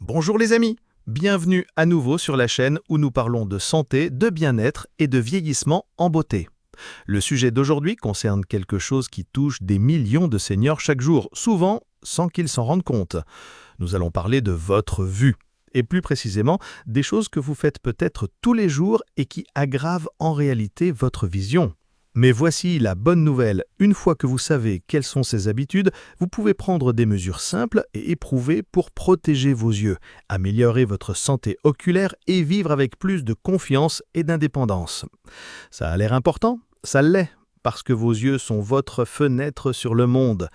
Bonjour les amis, bienvenue à nouveau sur la chaîne où nous parlons de santé, de bien-être et de vieillissement en beauté. Le sujet d'aujourd'hui concerne quelque chose qui touche des millions de seniors chaque jour, souvent sans qu'ils s'en rendent compte. Nous allons parler de votre vue, et plus précisément des choses que vous faites peut-être tous les jours et qui aggravent en réalité votre vision. Mais voici la bonne nouvelle, une fois que vous savez quelles sont ces habitudes, vous pouvez prendre des mesures simples et éprouvées pour protéger vos yeux, améliorer votre santé oculaire et vivre avec plus de confiance et d'indépendance. Ça a l'air important? Ça l'est, parce que vos yeux sont votre fenêtre sur le monde.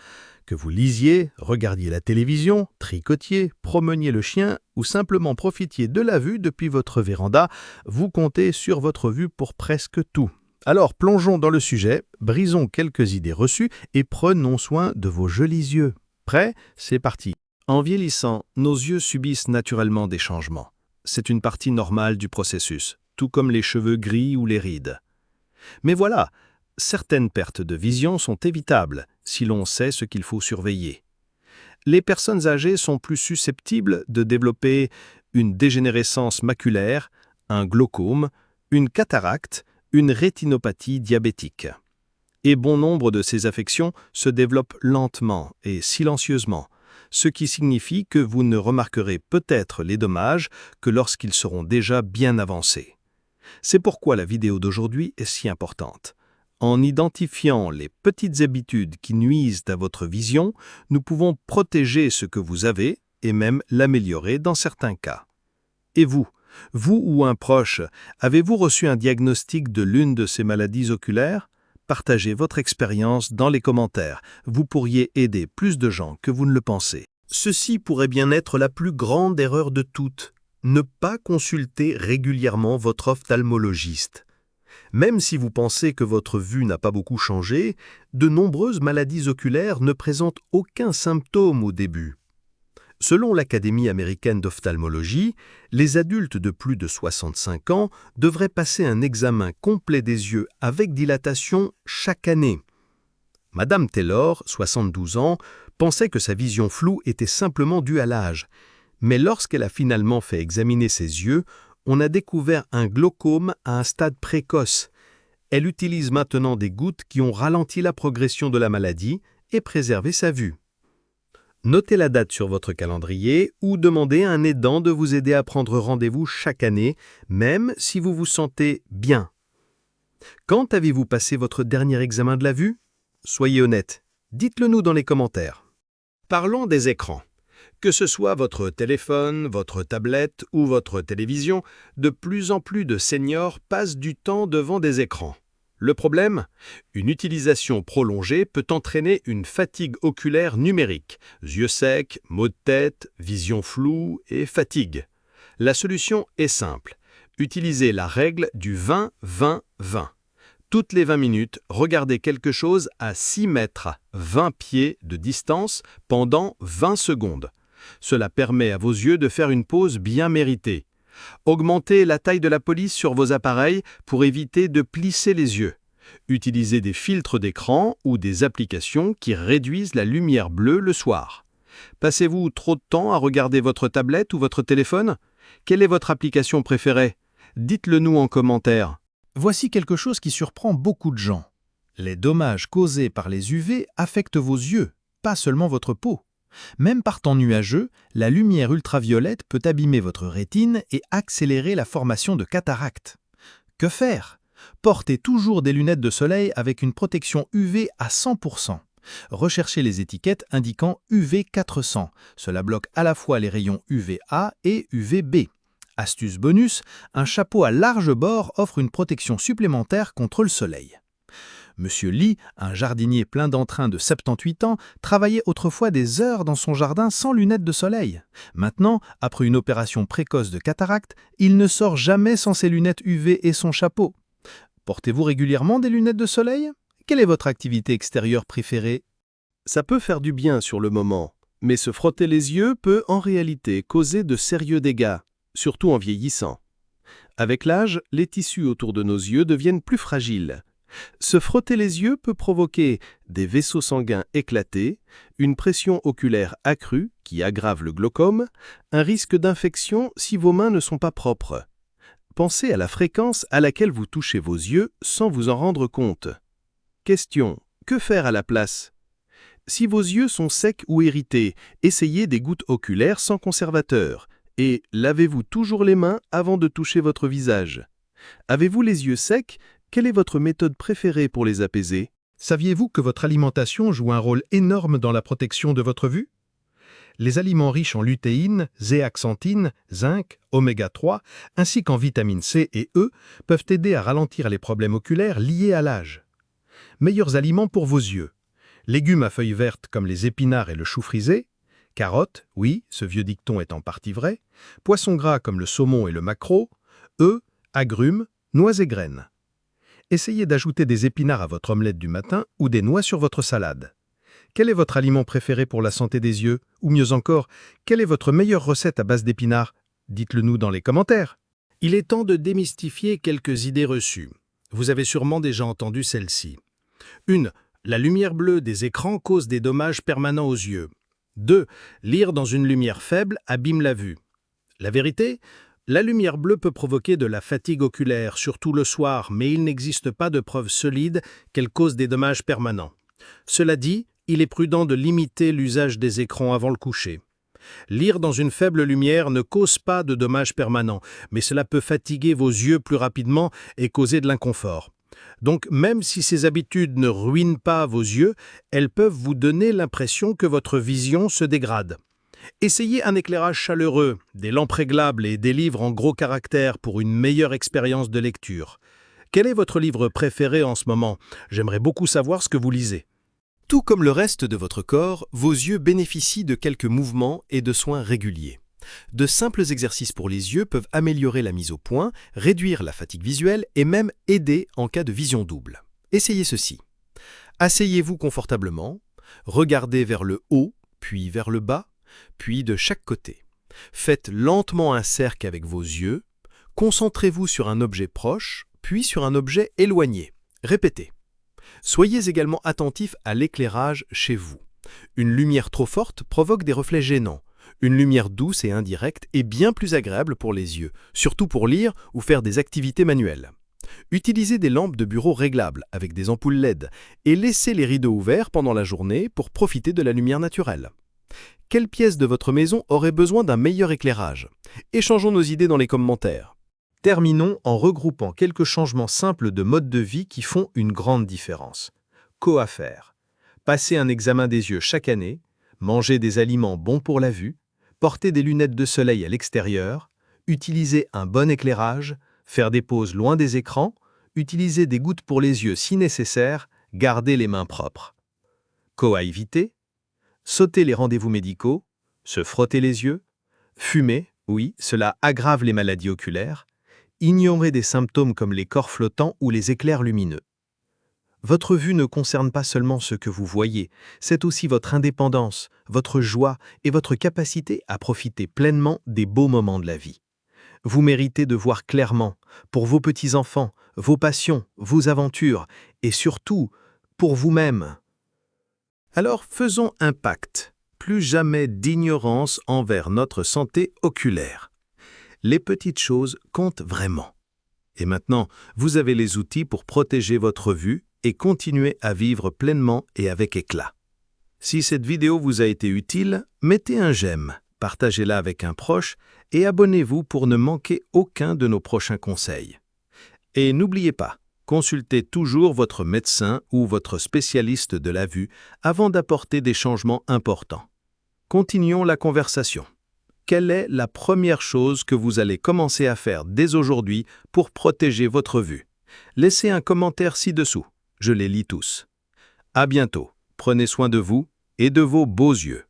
Que vous lisiez, regardiez la télévision, tricotiez, promeniez le chien ou simplement profitiez de la vue depuis votre véranda, vous comptez sur votre vue pour presque tout. Alors plongeons dans le sujet, brisons quelques idées reçues et prenons soin de vos jolis yeux. Prêt? C'est parti. En vieillissant, nos yeux subissent naturellement des changements. C'est une partie normale du processus, tout comme les cheveux gris ou les rides. Mais voilà, certaines pertes de vision sont évitables si l'on sait ce qu'il faut surveiller. Les personnes âgées sont plus susceptibles de développer une dégénérescence maculaire, un glaucome, une cataracte, une rétinopathie diabétique. Et bon nombre de ces affections se développent lentement et silencieusement, ce qui signifie que vous ne remarquerez peut-être les dommages que lorsqu'ils seront déjà bien avancés. C'est pourquoi la vidéo d'aujourd'hui est si importante. En identifiant les petites habitudes qui nuisent à votre vision, nous pouvons protéger ce que vous avez et même l'améliorer dans certains cas. Et vous ou un proche, avez-vous reçu un diagnostic de l'une de ces maladies oculaires? Partagez votre expérience dans les commentaires. Vous pourriez aider plus de gens que vous ne le pensez. Ceci pourrait bien être la plus grande erreur de toutes. Ne pas consulter régulièrement votre ophtalmologiste. Même si vous pensez que votre vue n'a pas beaucoup changé, de nombreuses maladies oculaires ne présentent aucun symptôme au début. Selon l'Académie américaine d'ophtalmologie, les adultes de plus de 65 ans devraient passer un examen complet des yeux avec dilatation chaque année. Madame Taylor, 72 ans, pensait que sa vision floue était simplement due à l'âge. Mais lorsqu'elle a finalement fait examiner ses yeux, on a découvert un glaucome à un stade précoce. Elle utilise maintenant des gouttes qui ont ralenti la progression de la maladie et préservé sa vue. Notez la date sur votre calendrier ou demandez à un aidant de vous aider à prendre rendez-vous chaque année, même si vous vous sentez bien. Quand avez-vous passé votre dernier examen de la vue? Soyez honnête, dites-le nous dans les commentaires. Parlons des écrans. Que ce soit votre téléphone, votre tablette ou votre télévision, de plus en plus de seniors passent du temps devant des écrans. Le problème? Une utilisation prolongée peut entraîner une fatigue oculaire numérique, yeux secs, maux de tête, vision floue et fatigue. La solution est simple. Utilisez la règle du 20-20-20. Toutes les 20 minutes, regardez quelque chose à 6 mètres, 20 pieds de distance pendant 20 secondes. Cela permet à vos yeux de faire une pause bien méritée. Augmentez la taille de la police sur vos appareils pour éviter de plisser les yeux. Utilisez des filtres d'écran ou des applications qui réduisent la lumière bleue le soir. Passez-vous trop de temps à regarder votre tablette ou votre téléphone? Quelle est votre application préférée? Dites-le nous en commentaire. Voici quelque chose qui surprend beaucoup de gens. Les dommages causés par les UV affectent vos yeux, pas seulement votre peau. Même par temps nuageux, la lumière ultraviolette peut abîmer votre rétine et accélérer la formation de cataractes. Que faire? Portez toujours des lunettes de soleil avec une protection UV à 100%. Recherchez les étiquettes indiquant UV 400. Cela bloque à la fois les rayons UVA et UVB. Astuce bonus, un chapeau à large bord offre une protection supplémentaire contre le soleil. Monsieur Lee, un jardinier plein d'entrain de 78 ans, travaillait autrefois des heures dans son jardin sans lunettes de soleil. Maintenant, après une opération précoce de cataracte, il ne sort jamais sans ses lunettes UV et son chapeau. Portez-vous régulièrement des lunettes de soleil? Quelle est votre activité extérieure préférée? Ça peut faire du bien sur le moment, mais se frotter les yeux peut en réalité causer de sérieux dégâts, surtout en vieillissant. Avec l'âge, les tissus autour de nos yeux deviennent plus fragiles. Se frotter les yeux peut provoquer des vaisseaux sanguins éclatés, une pression oculaire accrue qui aggrave le glaucome, un risque d'infection si vos mains ne sont pas propres. Pensez à la fréquence à laquelle vous touchez vos yeux sans vous en rendre compte. Question: que faire à la place? Si vos yeux sont secs ou irrités, essayez des gouttes oculaires sans conservateur. Et lavez-vous toujours les mains avant de toucher votre visage. Avez-vous les yeux secs? Quelle est votre méthode préférée pour les apaiser? Saviez-vous que votre alimentation joue un rôle énorme dans la protection de votre vue? Les aliments riches en lutéine, zéaxanthine, zinc, oméga 3, ainsi qu'en vitamines C et E, peuvent aider à ralentir les problèmes oculaires liés à l'âge. Meilleurs aliments pour vos yeux. Légumes à feuilles vertes comme les épinards et le chou frisé, carottes, oui, ce vieux dicton est en partie vrai, poissons gras comme le saumon et le maquereau, œufs, agrumes, noix et graines. Essayez d'ajouter des épinards à votre omelette du matin ou des noix sur votre salade. Quel est votre aliment préféré pour la santé des yeux? Ou mieux encore, quelle est votre meilleure recette à base d'épinards? Dites-le nous dans les commentaires. Il est temps de démystifier quelques idées reçues. Vous avez sûrement déjà entendu celle-ci. 1. La lumière bleue des écrans cause des dommages permanents aux yeux. 2. Lire dans une lumière faible abîme la vue. La vérité? La lumière bleue peut provoquer de la fatigue oculaire, surtout le soir, mais il n'existe pas de preuve solide qu'elle cause des dommages permanents. Cela dit, il est prudent de limiter l'usage des écrans avant le coucher. Lire dans une faible lumière ne cause pas de dommages permanents, mais cela peut fatiguer vos yeux plus rapidement et causer de l'inconfort. Donc, même si ces habitudes ne ruinent pas vos yeux, elles peuvent vous donner l'impression que votre vision se dégrade. Essayez un éclairage chaleureux, des lampes réglables et des livres en gros caractères pour une meilleure expérience de lecture. Quel est votre livre préféré en ce moment? J'aimerais beaucoup savoir ce que vous lisez. Tout comme le reste de votre corps, vos yeux bénéficient de quelques mouvements et de soins réguliers. De simples exercices pour les yeux peuvent améliorer la mise au point, réduire la fatigue visuelle et même aider en cas de vision double. Essayez ceci. Asseyez-vous confortablement, regardez vers le haut, puis vers le bas, puis de chaque côté. Faites lentement un cercle avec vos yeux, concentrez-vous sur un objet proche, puis sur un objet éloigné. Répétez. Soyez également attentif à l'éclairage chez vous. Une lumière trop forte provoque des reflets gênants. Une lumière douce et indirecte est bien plus agréable pour les yeux, surtout pour lire ou faire des activités manuelles. Utilisez des lampes de bureau réglables avec des ampoules LED et laissez les rideaux ouverts pendant la journée pour profiter de la lumière naturelle. Quelle pièce de votre maison aurait besoin d'un meilleur éclairage? Échangeons nos idées dans les commentaires. Terminons en regroupant quelques changements simples de mode de vie qui font une grande différence. Coaffaire. Passez un examen des yeux chaque année, manger des aliments bons pour la vue, porter des lunettes de soleil à l'extérieur, utiliser un bon éclairage, faire des pauses loin des écrans, utiliser des gouttes pour les yeux si nécessaire, garder les mains propres. À éviter, sauter les rendez-vous médicaux, se frotter les yeux, fumer, oui, cela aggrave les maladies oculaires, ignorer des symptômes comme les corps flottants ou les éclairs lumineux. Votre vue ne concerne pas seulement ce que vous voyez, c'est aussi votre indépendance, votre joie et votre capacité à profiter pleinement des beaux moments de la vie. Vous méritez de voir clairement, pour vos petits-enfants, vos passions, vos aventures, et surtout, pour vous-même. Alors faisons un pacte, plus jamais d'ignorance envers notre santé oculaire. Les petites choses comptent vraiment. Et maintenant, vous avez les outils pour protéger votre vue et continuer à vivre pleinement et avec éclat. Si cette vidéo vous a été utile, mettez un j'aime, partagez-la avec un proche et abonnez-vous pour ne manquer aucun de nos prochains conseils. Et n'oubliez pas, consultez toujours votre médecin ou votre spécialiste de la vue avant d'apporter des changements importants. Continuons la conversation. Quelle est la première chose que vous allez commencer à faire dès aujourd'hui pour protéger votre vue? Laissez un commentaire ci-dessous. Je les lis tous. À bientôt. Prenez soin de vous et de vos beaux yeux.